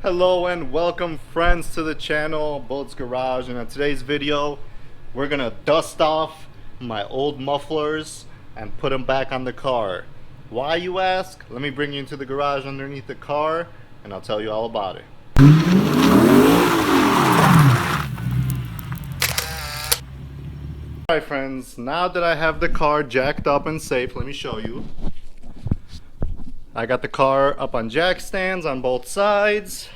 Hello and welcome friends to the channel Bullets Garage, and in today's video we're gonna dust off my old mufflers and put them back on the car. Why, you ask? Let me bring you into the garage underneath the car and I'll tell you all about it. Alright friends, now that I have the car jacked up and safe, let me show you. I got the car up on jack stands on both sides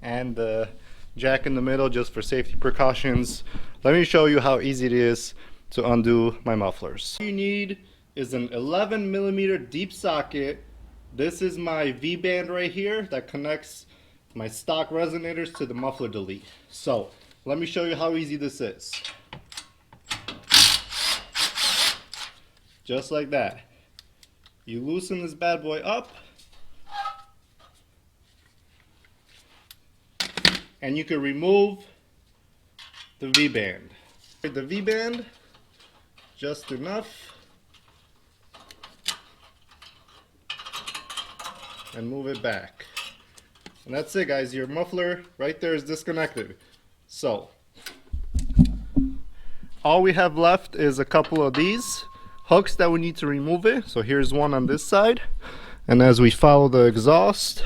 and the jack in the middle just for safety precautions. Let me show you how easy it is to undo my mufflers. All you need is an 11mm deep socket. This is my V-band right here that connects my stock resonators to the muffler delete. So let me show you how easy this is. Just like that. You loosen this bad boy up and you can remove the V-band. The V-band, just enough, and move it back. And that's it, guys. Your muffler right there is disconnected. So all we have left is a couple of these hooks that we need to remove it. So here's one on this side, and as we follow the exhaust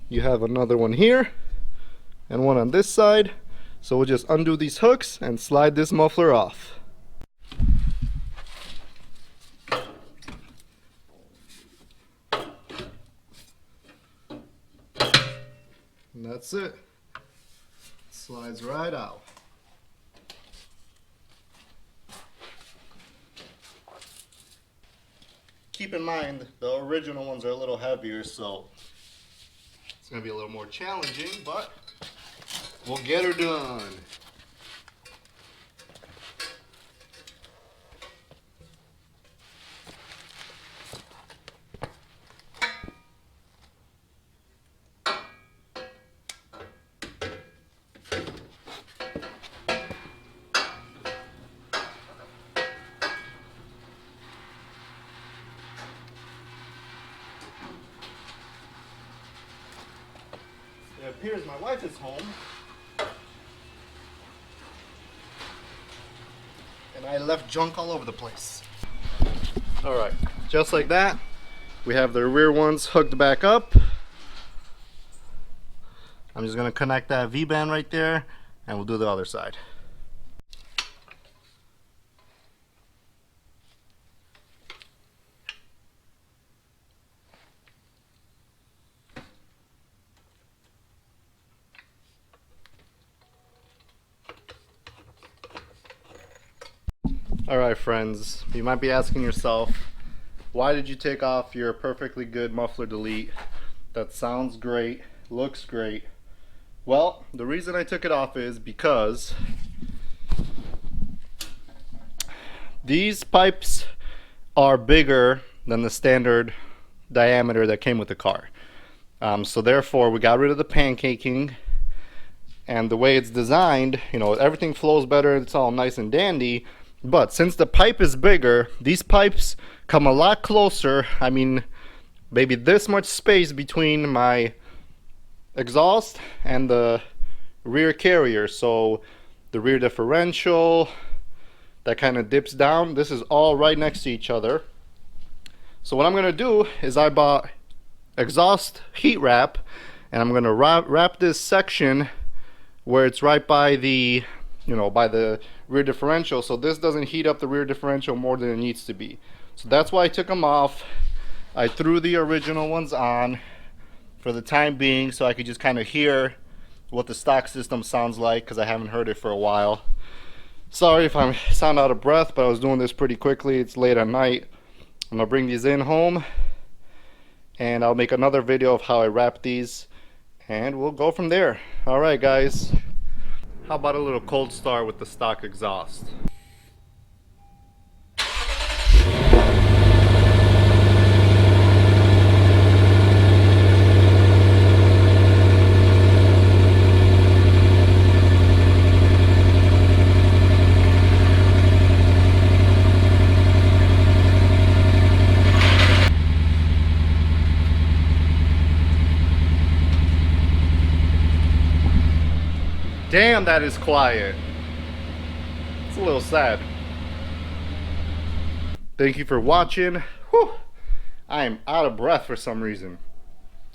you have another one here and one on this side. So we'll just undo these hooks and slide this muffler off. And that's it. Slides right out. Keep in mind, the original ones are a little heavier, so it's going to be a little more challenging, but we'll get her done. It appears my wife is home, and I left junk all over the place. Alright, just like that, we have the rear ones hooked back up. I'm just going to connect that V-band right there, and we'll do the other side. Alright friends, you might be asking yourself, why did you take off your perfectly good muffler delete that sounds great, looks great? Well, the reason I took it off is because these pipes are bigger than the standard diameter that came with the car. So therefore we got rid of the pancaking, and the way it's designed, you know, everything flows better, it's all nice and dandy. But since the pipe is bigger, these pipes come a lot closer. I mean, maybe this much space between my exhaust and the rear carrier. So the rear differential, that kind of dips down. This is all right next to each other. So what I'm going to do is I bought exhaust heat wrap, and I'm going to wrap this section where it's right by the, you know, by the rear differential, so this doesn't heat up the rear differential more than it needs to be. So that's why I took them off. I threw the original ones on for the time being so I could just kind of hear what the stock system sounds like, because I haven't heard it for a while. Sorry if I sound out of breath, but I was doing this pretty quickly. It's late at night. I'm gonna bring these in home and I'll make another video of how I wrap these, and we'll go from there. Alright guys, how about a little cold start with the stock exhaust? Damn, that is quiet. It's a little sad. Thank you for watching. Whew. I am out of breath for some reason.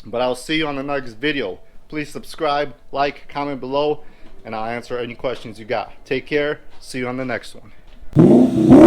But I'll see you on the next video. Please subscribe, like, comment below, and I'll answer any questions you got. Take care. See you on the next one.